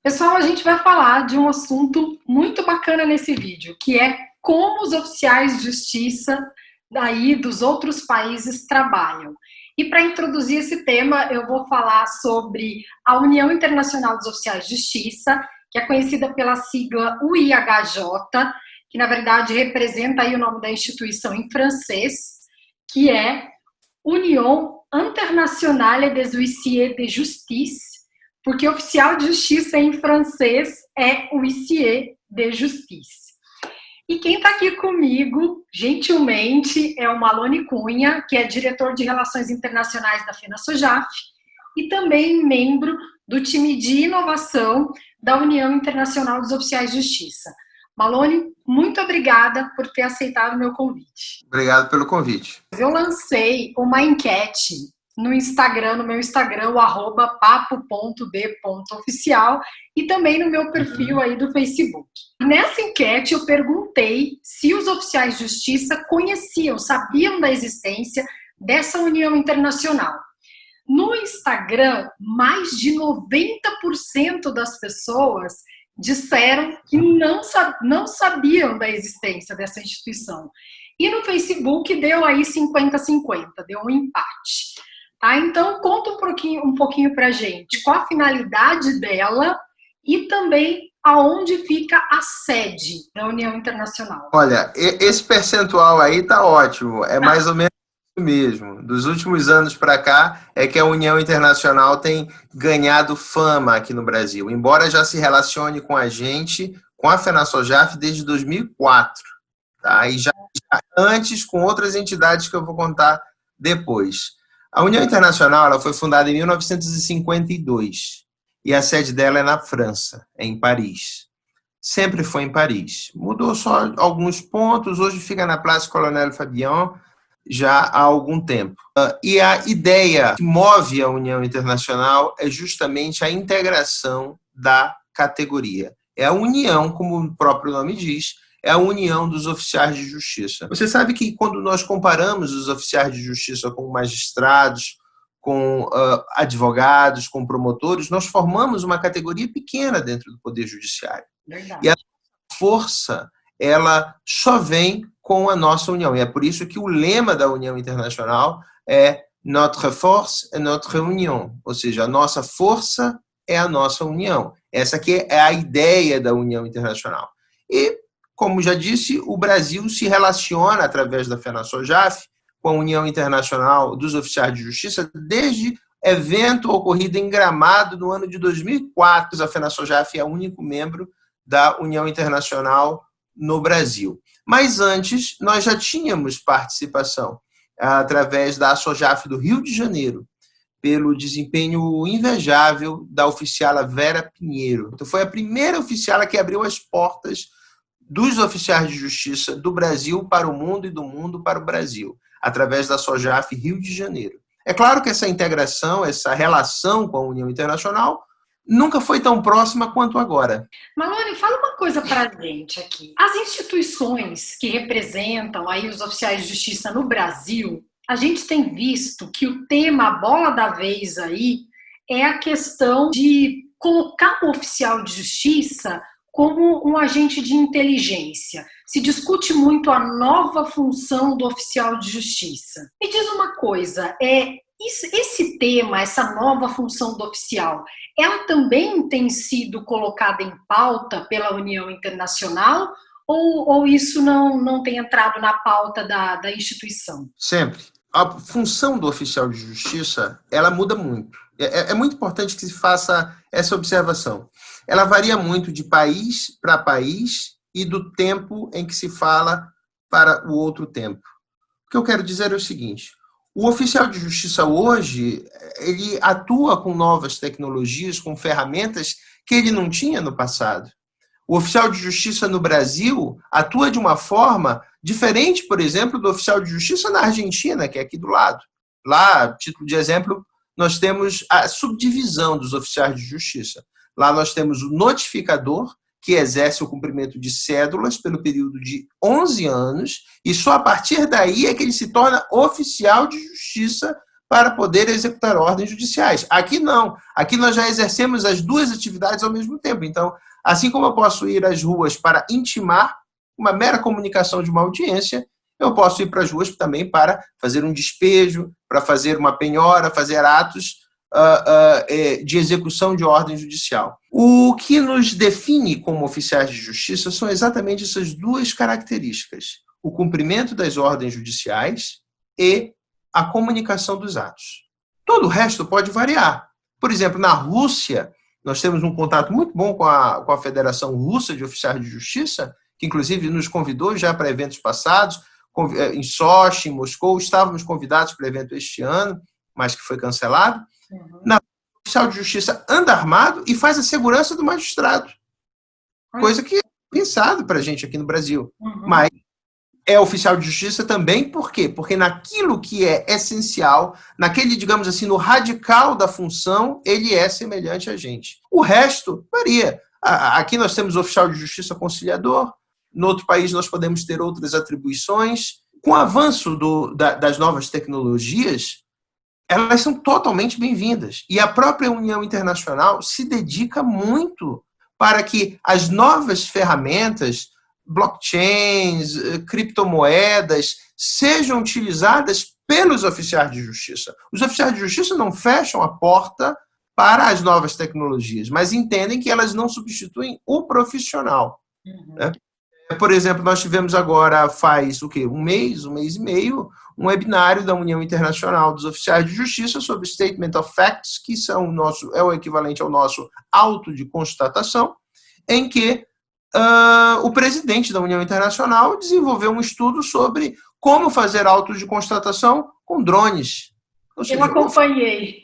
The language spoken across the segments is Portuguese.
Pessoal, a gente vai falar de um assunto muito bacana nesse vídeo, que é como os oficiais de justiça daí dos outros países trabalham. E para introduzir esse tema, eu vou falar sobre a União Internacional dos Oficiais de Justiça, que é conhecida pela sigla UIHJ, que na verdade representa aí o nome da instituição em francês, que é Union Internationale des Huissiers de Justice, porque oficial de justiça em francês é huissier de justice. E quem está aqui comigo, gentilmente, é o Malone Cunha, que é diretor de Relações Internacionais da FenaSoJaF e também membro do time de inovação da União Internacional dos Oficiais de Justiça. Malone, muito obrigada por ter aceitado o meu convite. Obrigado pelo convite. Eu lancei uma enquete no Instagram, no meu Instagram, o @papo.d.oficial, e também no meu perfil aí do Facebook. Nessa enquete eu perguntei se os oficiais de justiça conheciam, sabiam da existência dessa união internacional. No Instagram, mais de 90% das pessoas disseram que não sabiam da existência dessa instituição. E no Facebook deu aí 50-50, deu um empate. Tá? Então, conta um pouquinho para a gente qual a finalidade dela e também aonde fica a sede da União Internacional. Olha, esse percentual aí tá ótimo, é mais ou menos isso mesmo. Dos últimos anos para cá é que a União Internacional tem ganhado fama aqui no Brasil, embora já se relacione com a gente, com a FenaSoJaF desde 2004, tá? E já antes com outras entidades que eu vou contar depois. A União Internacional ela foi fundada em 1952 e a sede dela é na França, é em Paris. Sempre foi em Paris. Mudou só alguns pontos, hoje fica na Place Colonel Fabian já há algum tempo. E a ideia que move a União Internacional é justamente a integração da categoria. É a união, como o próprio nome diz, é a união dos oficiais de justiça. Você sabe que quando nós comparamos os oficiais de justiça com magistrados, com advogados, com promotores, nós formamos uma categoria pequena dentro do Poder Judiciário. Verdade. E a força, ela só vem com a nossa união. E é por isso que o lema da União Internacional é Notre force est notre union, ou seja, a nossa força é a nossa união. Essa aqui é a ideia da União Internacional. E como já disse, o Brasil se relaciona, através da FenaSoJaF, com a União Internacional dos Oficiais de Justiça, desde evento ocorrido em Gramado no ano de 2004. A FenaSoJaF é o único membro da União Internacional no Brasil. Mas antes, nós já tínhamos participação, através da SOJaF do Rio de Janeiro, pelo desempenho invejável da oficiala Vera Pinheiro. Então, foi a primeira oficiala que abriu as portas dos oficiais de justiça do Brasil para o mundo e do mundo para o Brasil, através da SOJaF Rio de Janeiro. É claro que essa integração, essa relação com a União Internacional nunca foi tão próxima quanto agora. Malone, fala uma coisa para a gente aqui. As instituições que representam aí os oficiais de justiça no Brasil, a gente tem visto que o tema, a bola da vez aí, é a questão de colocar o oficial de justiça como um agente de inteligência. Se discute muito a nova função do oficial de justiça. Me diz uma coisa, esse tema, essa nova função do oficial, ela também tem sido colocada em pauta pela União Internacional ou isso não tem entrado na pauta da instituição? Sempre. A função do oficial de justiça, ela muda muito. É muito importante que se faça essa observação. Ela varia muito de país para país e do tempo em que se fala para o outro tempo. O que eu quero dizer é o seguinte: o oficial de justiça hoje, ele atua com novas tecnologias, com ferramentas que ele não tinha no passado. O oficial de justiça no Brasil atua de uma forma diferente, por exemplo, do oficial de justiça na Argentina, que é aqui do lado. Lá, a título de exemplo, nós temos a subdivisão dos oficiais de justiça. Lá nós temos o notificador, que exerce o cumprimento de cédulas pelo período de 11 anos, e só a partir daí é que ele se torna oficial de justiça para poder executar ordens judiciais. Aqui não. Aqui nós já exercemos as duas atividades ao mesmo tempo. Então, assim como eu posso ir às ruas para intimar uma mera comunicação de uma audiência, eu posso ir para as ruas também para fazer um despejo, para fazer uma penhora, fazer atos de execução de ordem judicial. O que nos define como oficiais de justiça são exatamente essas duas características: o cumprimento das ordens judiciais e a comunicação dos atos. Todo o resto pode variar. Por exemplo, na Rússia, nós temos um contato muito bom com a Federação Russa de Oficiais de Justiça, que inclusive nos convidou já para eventos passados, em Sochi, em Moscou, estávamos convidados para o evento este ano, mas que foi cancelado. Na oficial de justiça anda armado e faz a segurança do magistrado. Coisa que é pensado para a gente aqui no Brasil. Mas é oficial de justiça também, por quê? Porque naquilo que é essencial, naquele, digamos assim, no radical da função, ele é semelhante a gente. O resto varia. Aqui nós temos oficial de justiça conciliador, no outro país nós podemos ter outras atribuições. Com o avanço das novas tecnologias, elas são totalmente bem-vindas. E a própria União Internacional se dedica muito para que as novas ferramentas, blockchains, criptomoedas, sejam utilizadas pelos oficiais de justiça. Os oficiais de justiça não fecham a porta para as novas tecnologias, mas entendem que elas não substituem o profissional. Né? Por exemplo, nós tivemos agora, faz o quê? Um mês e meio, um webinário da União Internacional dos Oficiais de Justiça sobre Statement of Facts, que é o equivalente ao nosso auto de constatação, em que o presidente da União Internacional desenvolveu um estudo sobre como fazer autos de constatação com drones. Ou seja, eu acompanhei.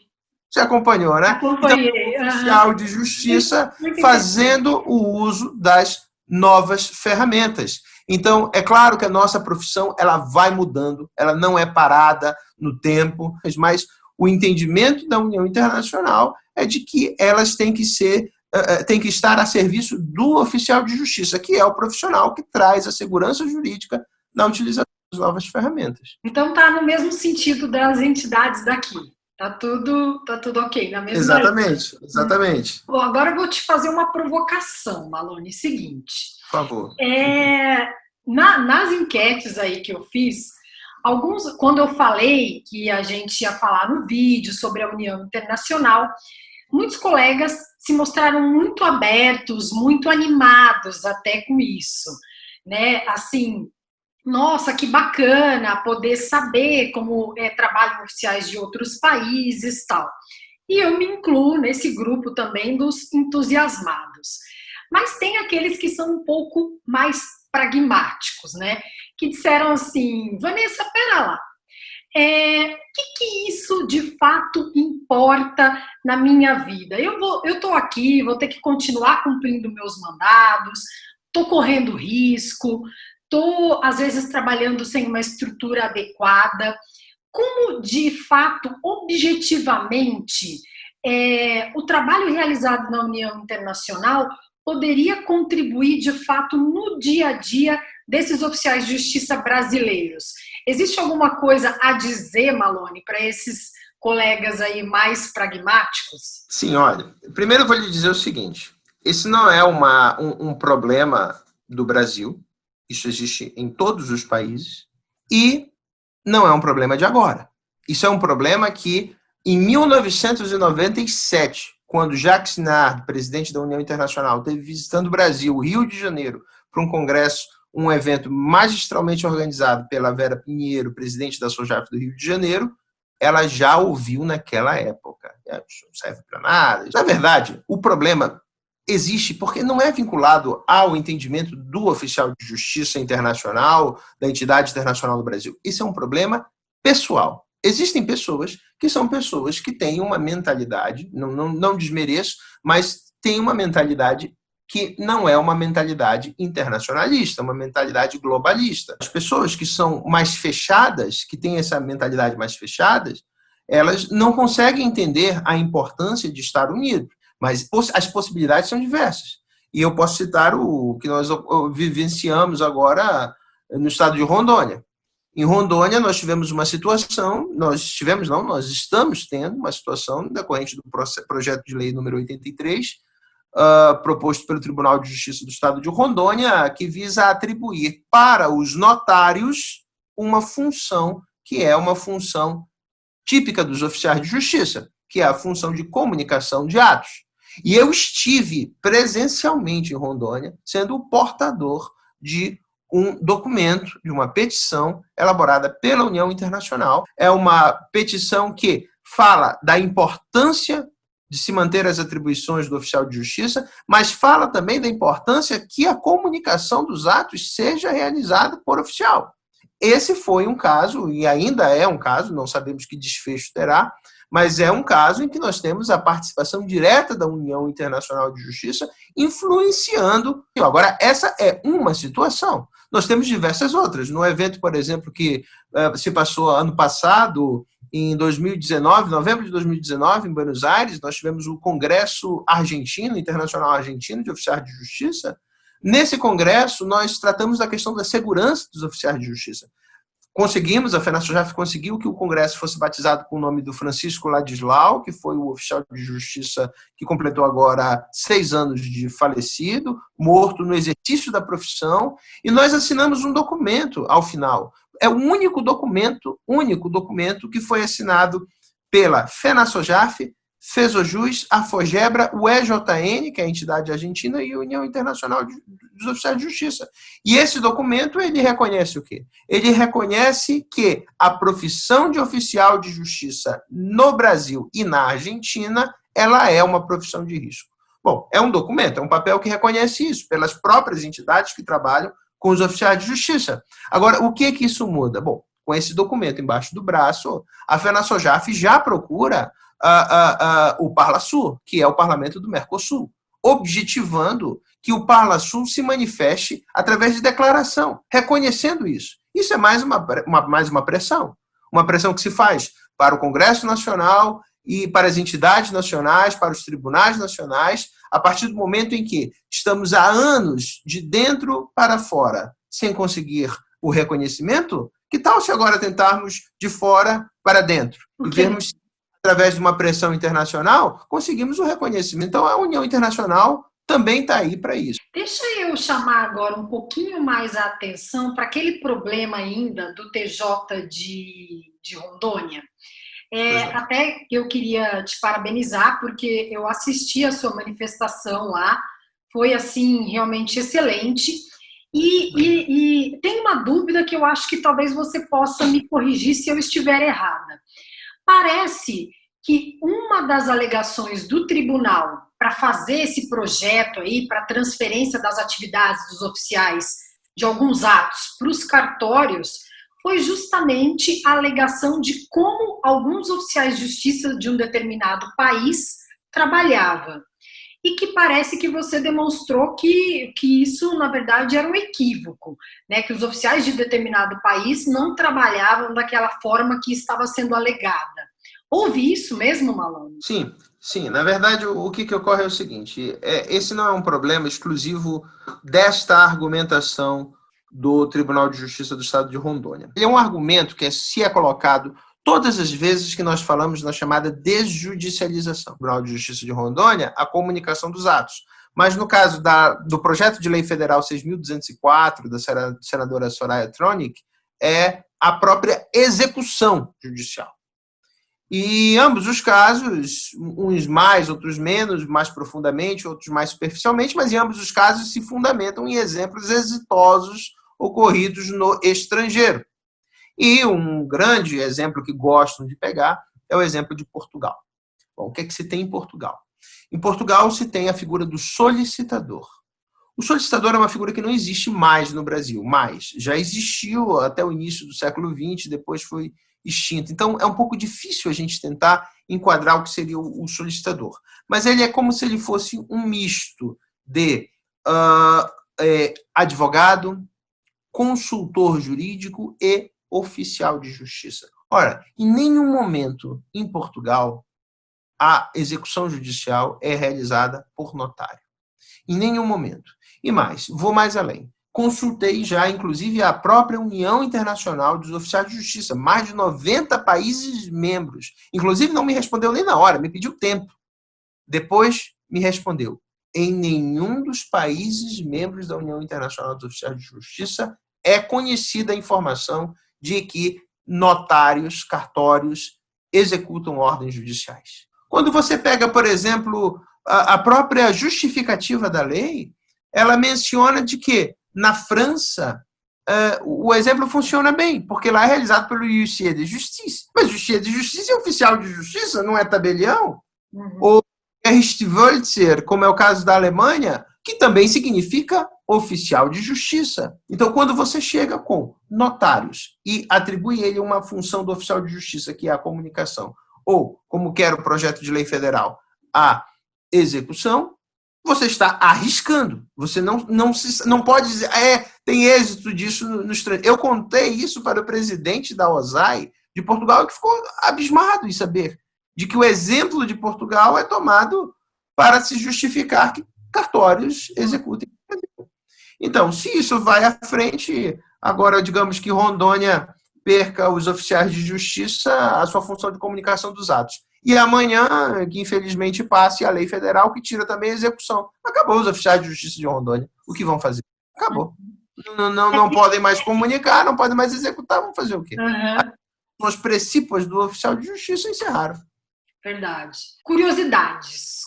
Você acompanhou, né? Acompanhei. Então, o oficial de justiça fazendo o uso das novas ferramentas. Então, é claro que a nossa profissão ela vai mudando, ela não é parada no tempo, mas o entendimento da União Internacional é de que elas têm que estar a serviço do oficial de justiça, que é o profissional que traz a segurança jurídica na utilização das novas ferramentas. Então, está no mesmo sentido das entidades daqui. Tá tudo ok, na mesma Exatamente. Bom, agora eu vou te fazer uma provocação, Malone. Seguinte. Por favor. Nas enquetes aí que eu fiz, quando eu falei que a gente ia falar no vídeo sobre a União Internacional, muitos colegas se mostraram muito abertos, muito animados até com isso, né? Assim, nossa, que bacana poder saber como trabalham oficiais de outros países e tal. E eu me incluo nesse grupo também dos entusiasmados. Mas tem aqueles que são um pouco mais pragmáticos, né? Que disseram assim, Vanessa, pera lá, que isso de fato importa na minha vida? Eu estou aqui, vou ter que continuar cumprindo meus mandados, estou correndo risco, estou, às vezes, trabalhando sem uma estrutura adequada. Como, de fato, objetivamente, o trabalho realizado na União Internacional poderia contribuir, de fato, no dia a dia desses oficiais de justiça brasileiros? Existe alguma coisa a dizer, Malone, para esses colegas aí mais pragmáticos? Sim, olha, primeiro eu vou lhe dizer o seguinte, esse não é um problema do Brasil, isso existe em todos os países, e não é um problema de agora. Isso é um problema que, em 1997, quando Jacques Sinard, presidente da União Internacional, esteve visitando o Brasil, Rio de Janeiro, para um congresso, um evento magistralmente organizado pela Vera Pinheiro, presidente da SOJAF do Rio de Janeiro, ela já ouviu naquela época. Isso não serve para nada. Na verdade, o problema existe porque não é vinculado ao entendimento do oficial de justiça internacional, da entidade internacional do Brasil. Isso é um problema pessoal. Existem pessoas que são pessoas que têm uma mentalidade, não desmereço, mas têm uma mentalidade que não é uma mentalidade internacionalista, uma mentalidade globalista. As pessoas que são mais fechadas, que têm essa mentalidade mais fechada, elas não conseguem entender a importância de estar unido. Mas as possibilidades são diversas. E eu posso citar o que nós vivenciamos agora no estado de Rondônia. Em Rondônia, nós tivemos uma situação, nós estamos tendo uma situação decorrente do projeto de lei número 83, proposto pelo Tribunal de Justiça do Estado de Rondônia, que visa atribuir para os notários uma função que é uma função típica dos oficiais de justiça, que é a função de comunicação de atos. E eu estive presencialmente em Rondônia, sendo o portador de um documento, de uma petição elaborada pela União Internacional. É uma petição que fala da importância de se manter as atribuições do oficial de justiça, mas fala também da importância que a comunicação dos atos seja realizada por oficial. Esse foi um caso, e ainda é um caso, não sabemos que desfecho terá, mas é um caso em que nós temos a participação direta da União Internacional de Justiça influenciando. Agora, essa é uma situação. Nós temos diversas outras. No evento, por exemplo, que se passou ano passado, em 2019, novembro de 2019, em Buenos Aires, nós tivemos o Congresso Argentino, Internacional Argentino de Oficiais de Justiça. Nesse congresso, nós tratamos da questão da segurança dos oficiais de justiça. A FENASSOJAF conseguiu que o congresso fosse batizado com o nome do Francisco Ladislau, que foi o oficial de justiça que completou agora 6 anos de falecido, morto no exercício da profissão, e nós assinamos um documento ao final. É o único documento que foi assinado pela FENASSOJAF, FESOJUS, a FOGEBRA, o EJN, que é a entidade argentina, e a União Internacional dos Oficiais de Justiça. E esse documento, ele reconhece o quê? Ele reconhece que a profissão de oficial de justiça no Brasil e na Argentina, ela é uma profissão de risco. Bom, é um documento, é um papel que reconhece isso, pelas próprias entidades que trabalham com os oficiais de justiça. Agora, o que isso muda? Bom, com esse documento embaixo do braço, a FENASSOJAF já procura o Parlasur, que é o Parlamento do Mercosul, objetivando que o Parlasur se manifeste através de declaração, reconhecendo isso. Isso é mais uma pressão que se faz para o Congresso Nacional e para as entidades nacionais, para os tribunais nacionais, a partir do momento em que estamos há anos de dentro para fora sem conseguir o reconhecimento. Que tal se agora tentarmos de fora para dentro e vermos, através de uma pressão internacional, conseguimos o reconhecimento? Então, a União Internacional também está aí para isso. Deixa eu chamar agora um pouquinho mais a atenção para aquele problema ainda do TJ de Rondônia. Até eu queria te parabenizar, porque eu assisti a sua manifestação lá, foi assim realmente excelente. E tem uma dúvida que eu acho que talvez você possa me corrigir se eu estiver errada. Parece que uma das alegações do tribunal para fazer esse projeto aí, para transferência das atividades dos oficiais de alguns atos para os cartórios, foi justamente a alegação de como alguns oficiais de justiça de um determinado país trabalhavam. E que parece que você demonstrou que isso, na verdade, era um equívoco, né? Que os oficiais de determinado país não trabalhavam daquela forma que estava sendo alegada. Houve isso mesmo, Malone? Sim. Na verdade, o que ocorre é o seguinte, esse não é um problema exclusivo desta argumentação do Tribunal de Justiça do Estado de Rondônia. Ele é um argumento que se é colocado todas as vezes que nós falamos na chamada desjudicialização. Tribunal de Justiça de Rondônia, a comunicação dos atos. Mas no caso do projeto de lei federal 6.204, da senadora Soraya Tronic, é a própria execução judicial. E em ambos os casos, uns mais, outros menos, mais profundamente, outros mais superficialmente, mas em ambos os casos se fundamentam em exemplos exitosos ocorridos no estrangeiro. E um grande exemplo que gostam de pegar é o exemplo de Portugal. Bom, o que se tem em Portugal? Em Portugal se tem a figura do solicitador. O solicitador é uma figura que não existe mais no Brasil, mas já existiu até o início do século XX, depois foi extinto. Então, é um pouco difícil a gente tentar enquadrar o que seria o solicitador. Mas ele é como se ele fosse um misto de advogado, consultor jurídico e oficial de justiça. Ora, em nenhum momento em Portugal a execução judicial é realizada por notário. Em nenhum momento. E mais, vou mais além. consultei já, inclusive, a própria União Internacional dos Oficiais de Justiça, mais de 90 países membros. Inclusive, não me respondeu nem na hora, me pediu tempo. Depois, me respondeu. Em nenhum dos países membros da União Internacional dos Oficiais de Justiça é conhecida a informação de que notários, cartórios, executam ordens judiciais. Quando você pega, por exemplo, a própria justificativa da lei, ela menciona de que, na França, o exemplo funciona bem, porque lá é realizado pelo huissier de justiça. Mas o huissier de justiça é oficial de justiça, não é tabelião. Ou Gerichtsvollzieher, como é o caso da Alemanha, que também significa oficial de justiça. Então, quando você chega com notários e atribui ele uma função do oficial de justiça, que é a comunicação, ou, como quer o projeto de lei federal, a execução, você está arriscando. Você não pode dizer, tem êxito disso nos treinos. Eu contei isso para o presidente da OSAI de Portugal, que ficou abismado em saber de que o exemplo de Portugal é tomado para se justificar que cartórios executem. Então, se isso vai à frente, agora, digamos que Rondônia perca os oficiais de justiça, a sua função de comunicação dos atos. E amanhã, que infelizmente passe a lei federal, que tira também a execução. Acabou os oficiais de justiça de Rondônia. O que vão fazer? Acabou. Não podem mais comunicar, não podem mais executar, vão fazer o quê? Os princípios do oficial de justiça encerraram. Verdade.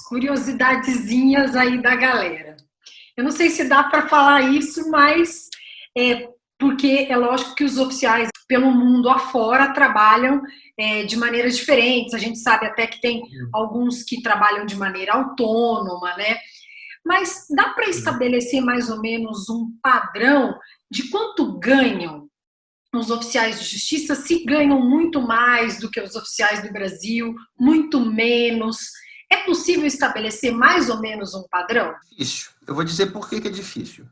Curiosidadezinhas aí da galera. Eu não sei se dá para falar isso, mas porque é lógico que os oficiais pelo mundo afora trabalham de maneiras diferentes. A gente sabe até que tem alguns que trabalham de maneira autônoma, né? Mas dá para estabelecer mais ou menos um padrão de quanto ganham os oficiais de justiça, se ganham muito mais do que os oficiais do Brasil, muito menos. É possível estabelecer mais ou menos um padrão? Difícil. Eu vou dizer por que é difícil.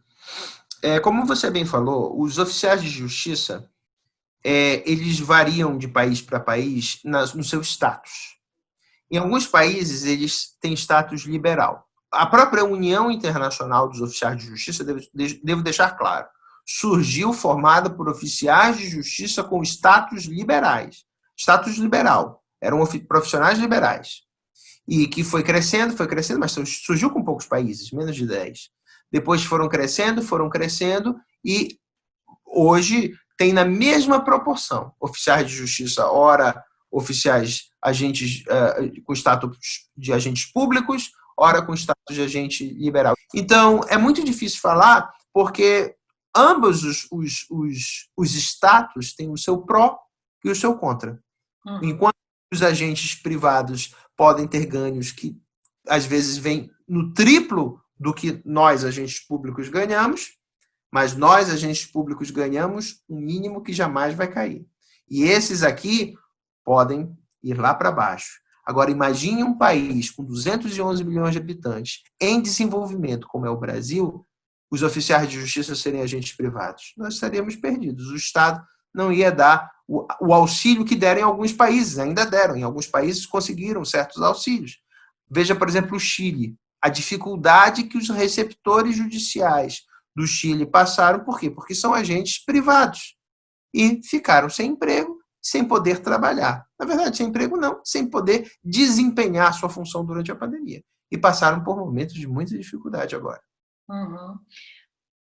Como você bem falou, os oficiais de justiça, eles variam de país para país no seu status. Em alguns países, eles têm status liberal. A própria União Internacional dos Oficiais de Justiça, devo deixar claro, surgiu formada por oficiais de justiça com status liberais. Status liberal. Eram profissionais liberais. E que foi crescendo, mas surgiu com poucos países, menos de 10. Depois foram crescendo, e hoje tem na mesma proporção oficiais de justiça, ora oficiais agentes com status de agentes públicos, ora com status de agente liberal. Então, é muito difícil falar, porque ambos os status têm o seu pró e o seu contra. Enquanto os agentes privados podem ter ganhos que, às vezes, vêm no triplo do que nós, agentes públicos, ganhamos, mas nós, agentes públicos, ganhamos um mínimo que jamais vai cair. E esses aqui podem ir lá para baixo. Agora, imagine um país com 211 milhões de habitantes em desenvolvimento, como é o Brasil, os oficiais de justiça serem agentes privados. Nós estaríamos perdidos. O Estado não ia dar o auxílio que deram em alguns países, ainda deram. Em alguns países conseguiram certos auxílios. Veja, por exemplo, o Chile. A dificuldade que os receptores judiciais do Chile passaram. Por quê? Porque são agentes privados. E ficaram sem emprego, sem poder trabalhar. Na verdade, sem emprego não, sem poder desempenhar sua função durante a pandemia. E passaram por momentos de muita dificuldade agora. Uhum.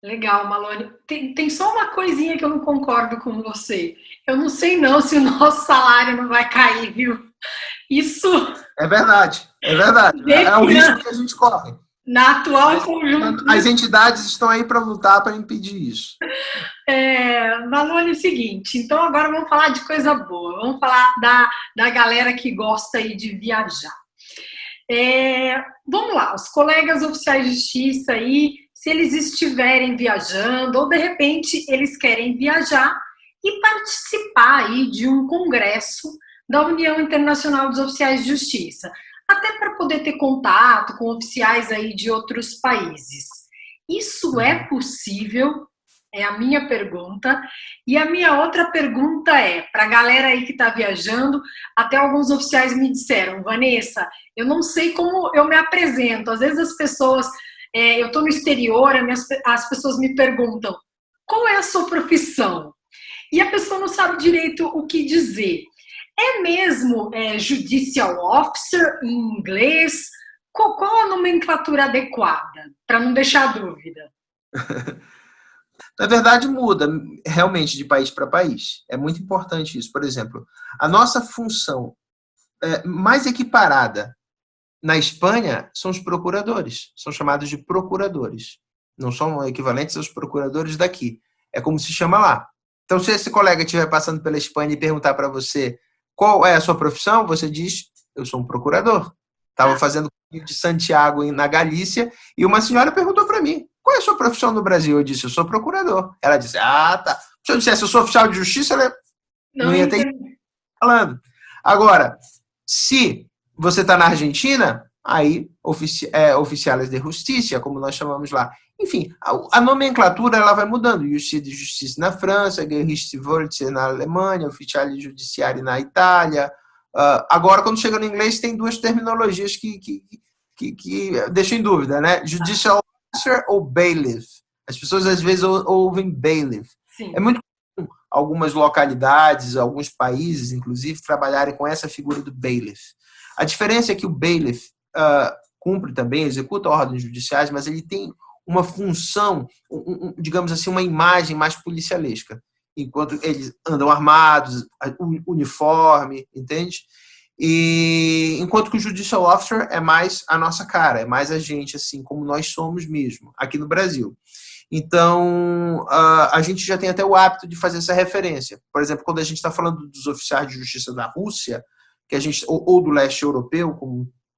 Legal, Malone. Tem só uma coisinha que eu não concordo com você. Eu não sei não se o nosso salário não vai cair, viu? Isso... É verdade. É um risco que a gente corre. Na atual conjuntura... As entidades estão aí para lutar para impedir isso. Malone, é o seguinte, então agora vamos falar de coisa boa. Vamos falar da galera que gosta aí de viajar. Vamos lá, os colegas oficiais de justiça aí, se eles estiverem viajando, ou de repente eles querem viajar e participar aí de um congresso da União Internacional dos Oficiais de Justiça, até para poder ter contato com oficiais aí de outros países. Isso é possível? É a minha pergunta. E a minha outra pergunta para a galera aí que está viajando, até alguns oficiais me disseram, Vanessa, eu não sei como eu me apresento. Às vezes as pessoas eu estou no exterior, as pessoas me perguntam, qual é a sua profissão? E a pessoa não sabe direito o que dizer. É mesmo judicial officer em inglês? Qual a nomenclatura adequada? Para não deixar dúvida. Na verdade, muda realmente de país para país. É muito importante isso. Por exemplo, a nossa função mais equiparada na Espanha são os procuradores. São chamados de procuradores. Não são equivalentes aos procuradores daqui. É como se chama lá. Então, se esse colega estiver passando pela Espanha e perguntar para você qual é a sua profissão, você diz, eu sou um procurador. Estava fazendo de Santiago na Galícia e uma senhora perguntou para mim, qual é a sua profissão no Brasil? Eu disse, eu sou procurador. Ela disse, tá. Se eu dissesse, eu sou oficial de justiça, ela não ia ter falando. Agora, se você está na Argentina, aí oficiais de justiça, como nós chamamos lá. Enfim, a nomenclatura ela vai mudando. Justiça de justiça na França, Gerichtsvollzieher na Alemanha, oficial de judiciário na Itália. Agora, quando chega no inglês, tem duas terminologias que deixam em dúvida, né? Judicial officer ou bailiff. As pessoas às vezes ouvem bailiff. Sim. É muito comum algumas localidades, alguns países, inclusive, trabalharem com essa figura do bailiff. A diferença é que o bailiff cumpre também, executa ordens judiciais, mas ele tem uma função, digamos assim, uma imagem mais policialesca. Enquanto eles andam armados, uniforme, entende? E enquanto que o Judicial Officer é mais a nossa cara, é mais a gente, assim, como nós somos mesmo, aqui no Brasil. Então, a gente já tem até o hábito de fazer essa referência. Por exemplo, quando a gente está falando dos oficiais de justiça da Rússia, que a gente, ou do leste europeu,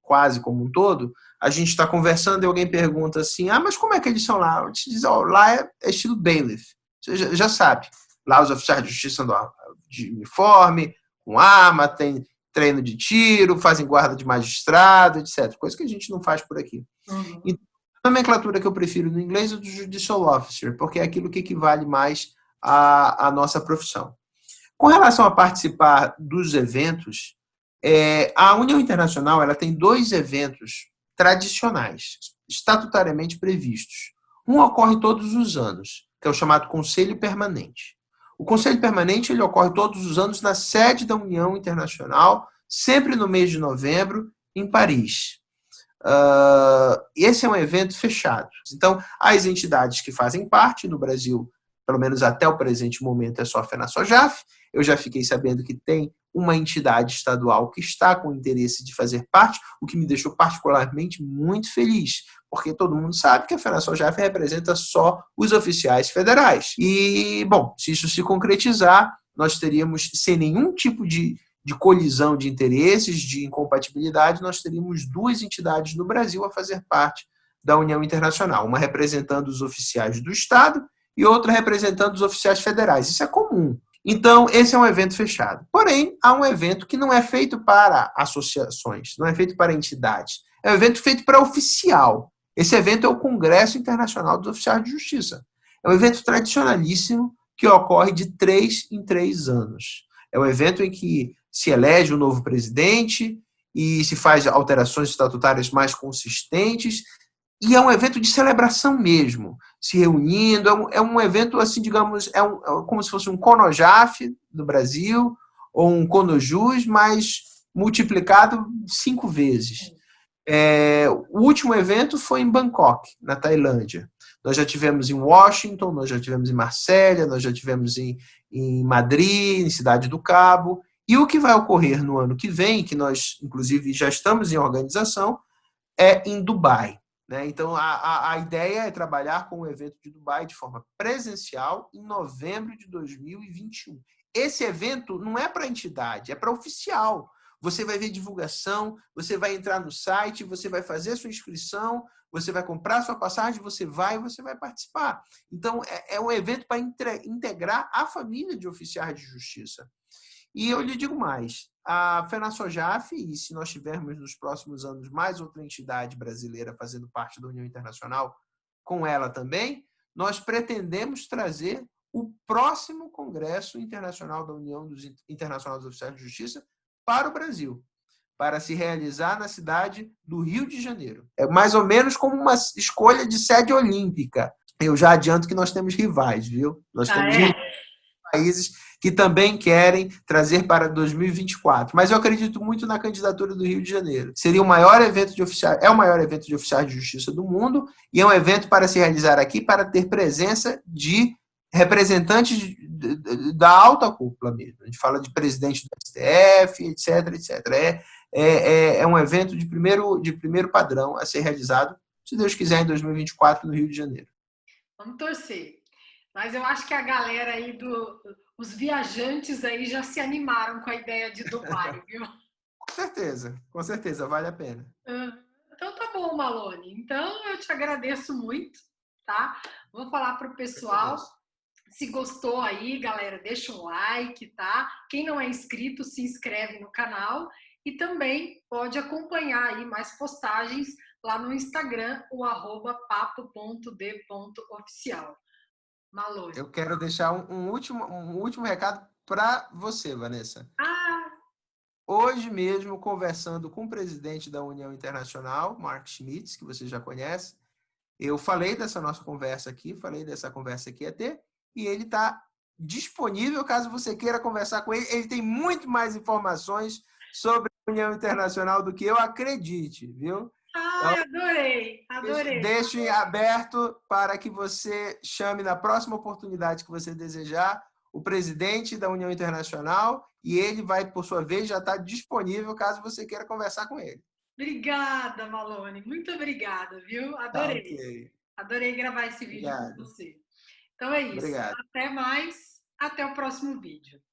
quase como um todo, a gente está conversando e alguém pergunta assim, mas como é que eles são lá? Eu te diz, lá é estilo bailiff. Você já sabe. Lá os oficiais de justiça andam de uniforme, com arma, tem treino de tiro, fazem guarda de magistrado, etc. Coisa que a gente não faz por aqui. Uhum. Então, a nomenclatura que eu prefiro no inglês é do Judicial Officer, porque é aquilo que equivale mais à nossa profissão. Com relação a participar dos eventos, a União Internacional ela tem 2 eventos tradicionais, estatutariamente previstos. Um ocorre todos os anos, que é o chamado Conselho Permanente. O Conselho Permanente ele ocorre todos os anos na sede da União Internacional, sempre no mês de novembro, em Paris. Esse é um evento fechado. Então, as entidades que fazem parte no Brasil, pelo menos até o presente momento, é só a FENASSOJAF. Eu já fiquei sabendo que tem uma entidade estadual que está com interesse de fazer parte, o que me deixou particularmente muito feliz, porque todo mundo sabe que a FENASSOJAF representa só os oficiais federais. E, bom, se isso se concretizar, nós teríamos, sem nenhum tipo de colisão de interesses, de incompatibilidade, nós teríamos 2 entidades no Brasil a fazer parte da União Internacional, uma representando os oficiais do Estado e outra representando os oficiais federais. Isso é comum. Então, esse é um evento fechado. Porém, há um evento que não é feito para associações, não é feito para entidades. É um evento feito para oficial. Esse evento é o Congresso Internacional dos Oficiais de Justiça. É um evento tradicionalíssimo que ocorre de 3 em 3 anos. É um evento em que se elege um novo presidente e se faz alterações estatutárias mais consistentes. E é um evento de celebração mesmo, se reunindo, é um evento, assim, digamos, como se fosse um CONOJAF do Brasil, ou um CONOJUS, mas multiplicado 5 vezes. O último evento foi em Bangkok, na Tailândia. Nós já tivemos em Washington, nós já tivemos em Marsella, nós já tivemos em Madrid, em Cidade do Cabo, e o que vai ocorrer no ano que vem, que nós, inclusive, já estamos em organização, é em Dubai. Então, a ideia é trabalhar com o evento de Dubai de forma presencial em novembro de 2021. Esse evento não é para entidade, é para oficial. Você vai ver divulgação, você vai entrar no site, você vai fazer a sua inscrição, você vai comprar a sua passagem, você vai participar. Então, é um evento para integrar a família de oficiais de justiça. E eu lhe digo mais, a FENASSOJAF, e se nós tivermos nos próximos anos mais outra entidade brasileira fazendo parte da União Internacional, com ela também, nós pretendemos trazer o próximo Congresso Internacional da União Internacional dos Oficiais de Justiça para o Brasil. para se realizar na cidade do Rio de Janeiro. É mais ou menos como uma escolha de sede olímpica. Eu já adianto que nós temos rivais, viu? Nós temos países que também querem trazer para 2024. Mas eu acredito muito na candidatura do Rio de Janeiro. Seria o maior evento de oficiais, é o maior evento de oficiais de justiça do mundo e é um evento para se realizar aqui para ter presença de representantes da alta cúpula mesmo. A gente fala de presidente do STF, etc, etc. É um evento de primeiro padrão a ser realizado, se Deus quiser, em 2024 no Rio de Janeiro. Vamos torcer. Mas eu acho que a galera aí os viajantes aí já se animaram com a ideia de Dubai, viu? Com certeza, vale a pena. Então tá bom, Malone. Então eu te agradeço muito, tá? Vou falar para o pessoal, se gostou aí, galera, deixa um like, tá? Quem não é inscrito, se inscreve no canal e também pode acompanhar aí mais postagens lá no Instagram, o @papo.d.oficial. Malone. Eu quero deixar um último recado para você, Vanessa. Hoje mesmo, conversando com o presidente da União Internacional, Mark Schmitz, que você já conhece, eu falei dessa nossa conversa aqui, até, e ele está disponível caso você queira conversar com ele. Ele tem muito mais informações sobre a União Internacional do que eu, acredite, viu? Adorei. Deixo em aberto para que você chame na próxima oportunidade que você desejar o presidente da União Internacional e ele vai, por sua vez, já estar disponível caso você queira conversar com ele. Obrigada, Malone. Muito obrigada, viu? Adorei. Okay. Adorei gravar esse vídeo com você. Então é isso. Obrigado. Até mais. Até o próximo vídeo.